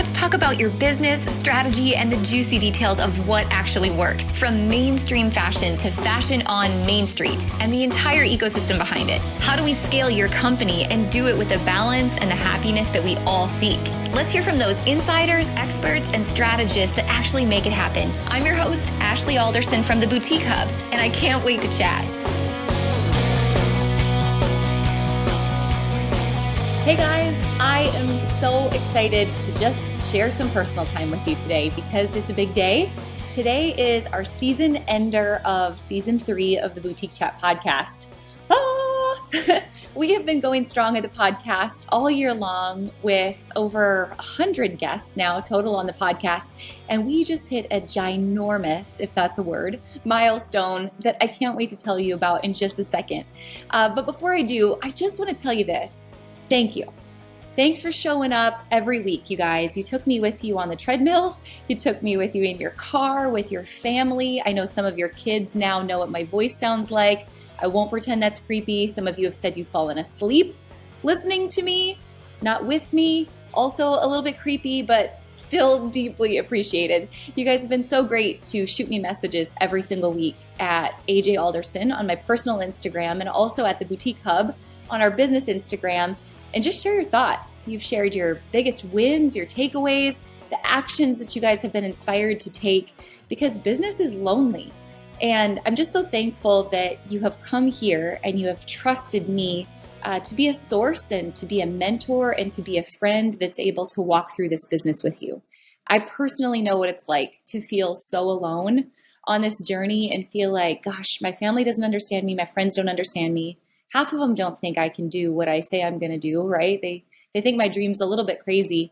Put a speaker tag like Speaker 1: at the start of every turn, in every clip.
Speaker 1: Let's talk about your business, strategy, and the juicy details of what actually works, from mainstream fashion to fashion on Main Street and the entire ecosystem behind it. How do we scale your company and do it with the balance and the happiness that we all seek? Let's hear from those insiders, experts, and strategists that actually make it happen. I'm your host, Ashley Alderson from the Boutique Hub, and I can't wait to chat. Hey guys, I am so excited to just share some personal time with you today because it's a big day. Today is our season ender of season 3 of the Boutique Chat podcast. We have been going strong at the podcast all year long with over 100 guests now total on the podcast. And we just hit a ginormous, if that's a word, milestone that I can't wait to tell you about in just a second. But before I do, I just want to tell you this. Thank you. Thanks for showing up every week, you guys. You took me with you on the treadmill. You took me with you in your car, with your family. I know some of your kids now know what my voice sounds like. I won't pretend that's creepy. Some of you have said you've fallen asleep listening to me, not with me. Also a little bit creepy, but still deeply appreciated. You guys have been so great to shoot me messages every single week at AJ Alderson on my personal Instagram and also at the Boutique Hub on our business Instagram. And just share your thoughts. You've shared your biggest wins, your takeaways, the actions that you guys have been inspired to take because business is lonely. And I'm just so thankful that you have come here and you have trusted me to be a source and to be a mentor and to be a friend that's able to walk through this business with you. I personally know what it's like to feel so alone on this journey and feel like, gosh, my family doesn't understand me, my friends don't understand me. Half of them don't think I can do what I say I'm going to do, right? They think my dream's a little bit crazy.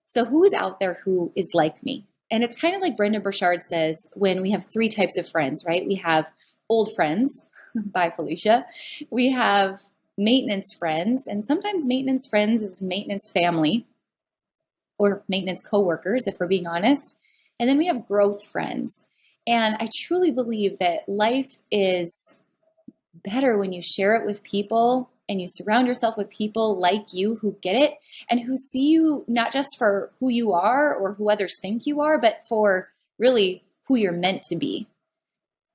Speaker 1: So who is out there who is like me? And it's kind of like Brendon Burchard says when we have 3 types of friends, right? We have old friends, bye Felicia. We have maintenance friends, and sometimes maintenance friends is maintenance family or maintenance coworkers, if we're being honest. And then we have growth friends. And I truly believe that life is better when you share it with people and you surround yourself with people like you who get it and who see you not just for who you are or who others think you are, but for really who you're meant to be.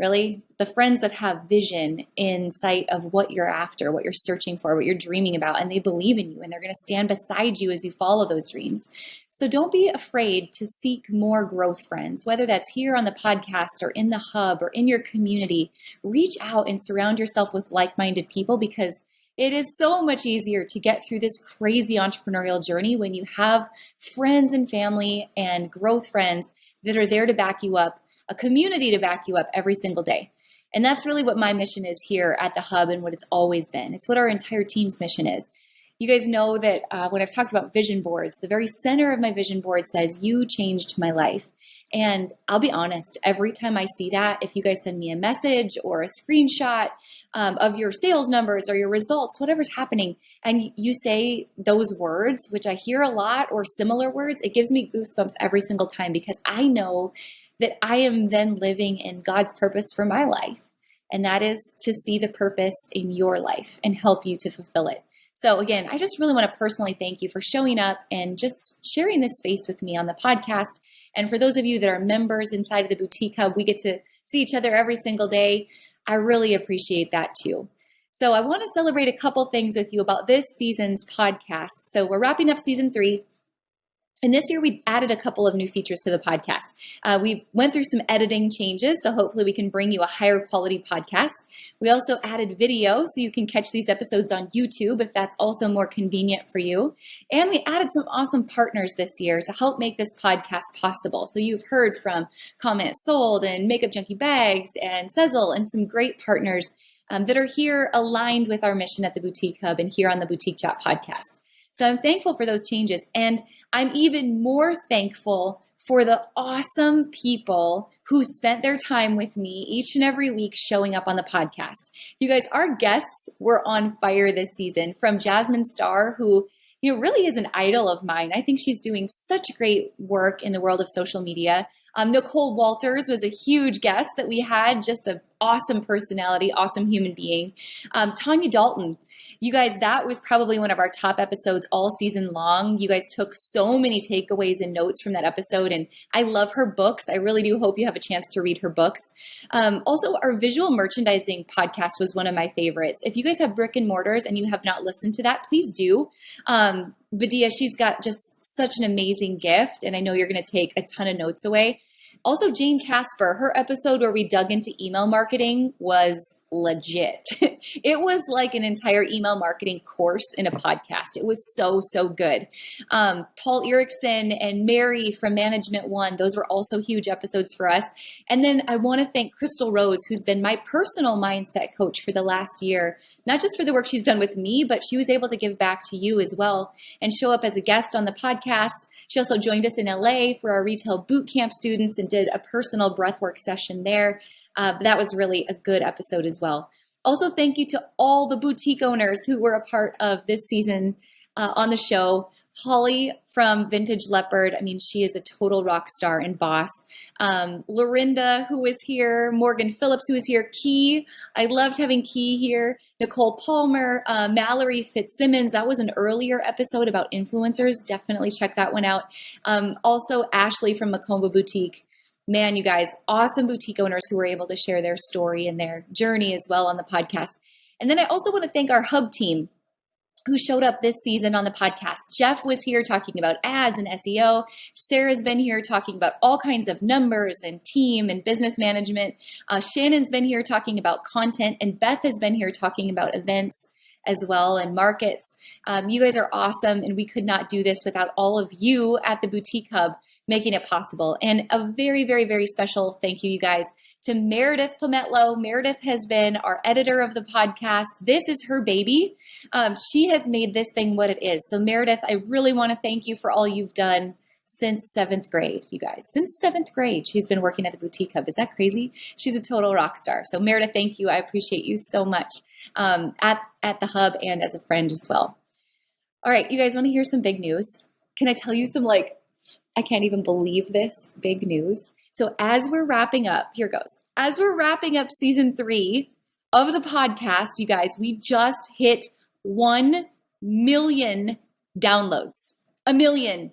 Speaker 1: Really, the friends that have vision in sight of what you're after, what you're searching for, what you're dreaming about, and they believe in you and they're going to stand beside you as you follow those dreams. So don't be afraid to seek more growth friends, whether that's here on the podcast or in the hub or in your community. Reach out and surround yourself with like-minded people because it is so much easier to get through this crazy entrepreneurial journey when you have friends and family and growth friends that are there to back you up, a community to back you up every single day. And that's really what my mission is here at the Hub and what it's always been. It's what our entire team's mission is. You guys know that when I've talked about vision boards, the very center of my vision board says, "You changed my life." And I'll be honest, every time I see that, if you guys send me a message or a screenshot of your sales numbers or your results, whatever's happening, and you say those words, which I hear a lot, or similar words, it gives me goosebumps every single time because I know that I am then living in God's purpose for my life. And that is to see the purpose in your life and help you to fulfill it. So again, I just really want to personally thank you for showing up and just sharing this space with me on the podcast. And for those of you that are members inside of the Boutique Hub, we get to see each other every single day. I really appreciate that too. So I want to celebrate a couple things with you about this season's podcast. So we're wrapping up season 3. And this year we added a couple of new features to the podcast. We went through some editing changes, so hopefully we can bring you a higher quality podcast. We also added video, so you can catch these episodes on YouTube if that's also more convenient for you. And we added some awesome partners this year to help make this podcast possible. So you've heard from Comment Sold and Makeup Junkie Bags and Sezzle and some great partners that are here aligned with our mission at the Boutique Hub and here on the Boutique Chat podcast. So I'm thankful for those changes. And I'm even more thankful for the awesome people who spent their time with me each and every week showing up on the podcast. You guys, our guests were on fire this season, from Jasmine Starr, who really is an idol of mine. I think she's doing such great work in the world of social media. Nicole Walters was a huge guest that we had, just an awesome personality, awesome human being. Tanya Dalton. You guys, that was probably one of our top episodes all season long. You guys took so many takeaways and notes from that episode, and I love her books. I really do hope you have a chance to read her books. Also, our visual merchandising podcast was one of my favorites. If you guys have brick and mortars and you have not listened to that, please do. Badia, she's got just such an amazing gift, and I know you're going to take a ton of notes away. Also, Jane Casper, her episode where we dug into email marketing was legit. It was like an entire email marketing course in a podcast. It was so, so good. Paul Erickson and Mary from Management One, those were also huge episodes for us. And then I want to thank Crystal Rose, who's been my personal mindset coach for the last year, not just for the work she's done with me, but she was able to give back to you as well and show up as a guest on the podcast. She also joined us in LA for our retail boot camp students and did a personal breathwork session there. That was really a good episode as well. Also, thank you to all the boutique owners who were a part of this season on the show. Holly from Vintage Leopard, I mean, she is a total rock star and boss. Lorinda, who was here. Morgan Phillips, who was here. Key, I loved having Key here. Nicole Palmer, Mallory Fitzsimmons. That was an earlier episode about influencers. Definitely check that one out. Also, Ashley from Macomba Boutique. Man, you guys, awesome boutique owners who were able to share their story and their journey as well on the podcast. And then I also want to thank our hub team who showed up this season on the podcast. Jeff was here talking about ads and SEO. Sarah's been here talking about all kinds of numbers and team and business management. Shannon's been here talking about content, and Beth has been here talking about events as well and markets. You guys are awesome, and we could not do this without all of you at the Boutique Hub making it possible. And a very, very, very special thank you, you guys, to Meredith Pometlo. Meredith has been our editor of the podcast. This is her baby. She has made this thing what it is. So Meredith, I really want to thank you for all you've done since 7th grade, you guys. Since 7th grade, she's been working at the Boutique Hub. Is that crazy? She's a total rock star. So Meredith, thank you. I appreciate you so much at the Hub and as a friend as well. All right, you guys want to hear some big news? Can I tell you some, I can't even believe this, big news? So as we're wrapping up, here goes. As we're wrapping up season 3 of the podcast, you guys, we just hit 1 million downloads. 1 million.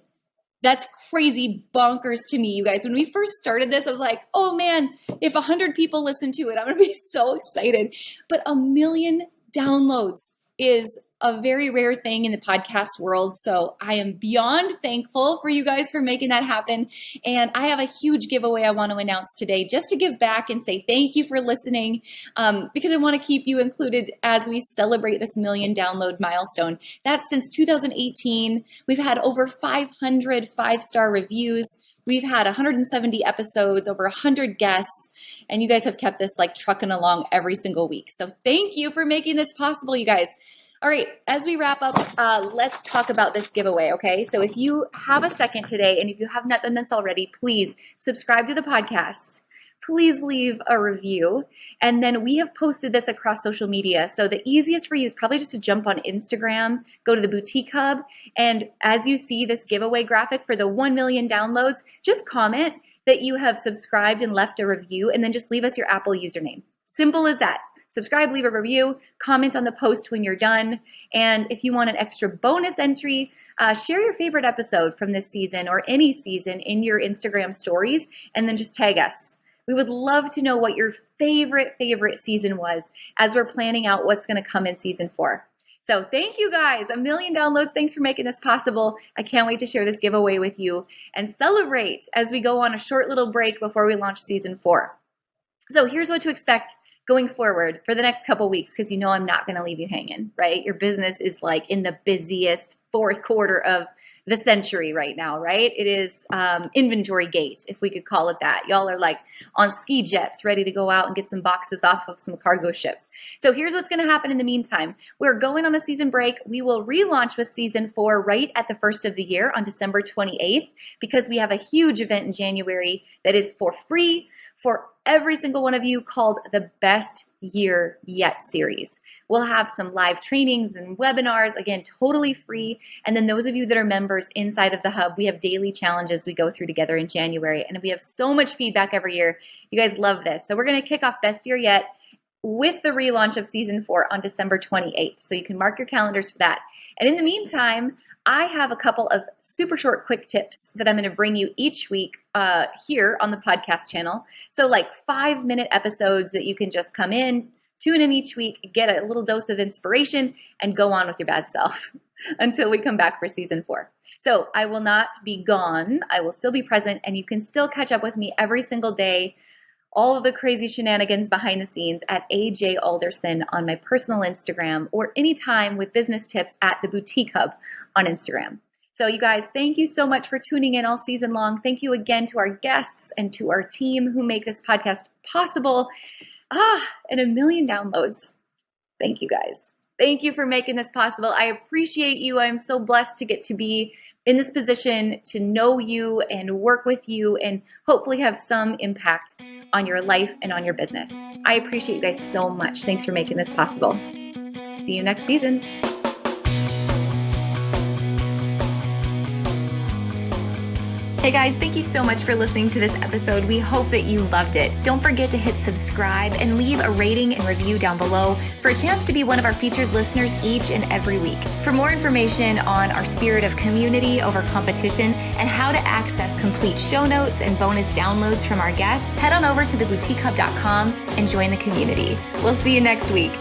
Speaker 1: That's crazy bonkers to me, you guys. When we first started this, I was like, oh man, if 100 people listen to it, I'm going to be so excited. But 1 million downloads is a very rare thing in the podcast world. So I am beyond thankful for you guys for making that happen. And I have a huge giveaway I want to announce today just to give back and say thank you for listening because I want to keep you included as we celebrate this 1 million download milestone. That's since 2018. We've had over 500 5-star reviews. We've had 170 episodes, over 100 guests, and you guys have kept this trucking along every single week. So thank you for making this possible, you guys. All right, as we wrap up, let's talk about this giveaway, okay? So if you have a second today, and if you have not done this already, please subscribe to the podcast. Please leave a review. And then we have posted this across social media. So the easiest for you is probably just to jump on Instagram, go to the Boutique Hub, and as you see this giveaway graphic for the 1 million downloads, just comment that you have subscribed and left a review, and then just leave us your Apple username. Simple as that. Subscribe, leave a review, comment on the post when you're done. And if you want an extra bonus entry, share your favorite episode from this season or any season in your Instagram stories, and then just tag us. We would love to know what your favorite season was as we're planning out what's going to come in season 4. So thank you guys. 1 million downloads. Thanks for making this possible. I can't wait to share this giveaway with you and celebrate as we go on a short little break before we launch season 4. So here's what to expect going forward for the next couple weeks, because you know I'm not going to leave you hanging, right? Your business is in the busiest 4th quarter of the century right now, right? It is inventory gate, if we could call it that. Y'all are on ski jets ready to go out and get some boxes off of some cargo ships. So here's what's going to happen in the meantime. We're going on a season break. We will relaunch with season 4 right at the first of the year on December 28th, because we have a huge event in January that is for free for every single one of you called the Best Year Yet series. We'll have some live trainings and webinars, again, totally free. And then those of you that are members inside of the hub, we have daily challenges we go through together in January. And we have so much feedback every year. You guys love this. So we're going to kick off Best Year Yet with the relaunch of season 4 on December 28th. So you can mark your calendars for that. And in the meantime, I have a couple of super short, quick tips that I'm going to bring you each week here on the podcast channel. So like 5-minute episodes that you can just come in, tune in each week, get a little dose of inspiration, and go on with your bad self until we come back for season 4. So I will not be gone. I will still be present, and you can still catch up with me every single day, all of the crazy shenanigans behind the scenes at AJ Alderson on my personal Instagram, or anytime with business tips at the Boutique Hub on Instagram. So you guys, thank you so much for tuning in all season long. Thank you again to our guests and to our team who make this podcast possible. And 1 million downloads. Thank you guys. Thank you for making this possible. I appreciate you. I'm so blessed to get to be in this position to know you and work with you and hopefully have some impact on your life and on your business. I appreciate you guys so much. Thanks for making this possible. See you next season. Hey guys, thank you so much for listening to this episode. We hope that you loved it. Don't forget to hit subscribe and leave a rating and review down below for a chance to be one of our featured listeners each and every week. For more information on our spirit of community over competition and how to access complete show notes and bonus downloads from our guests, head on over to theboutiquehub.com and join the community. We'll see you next week.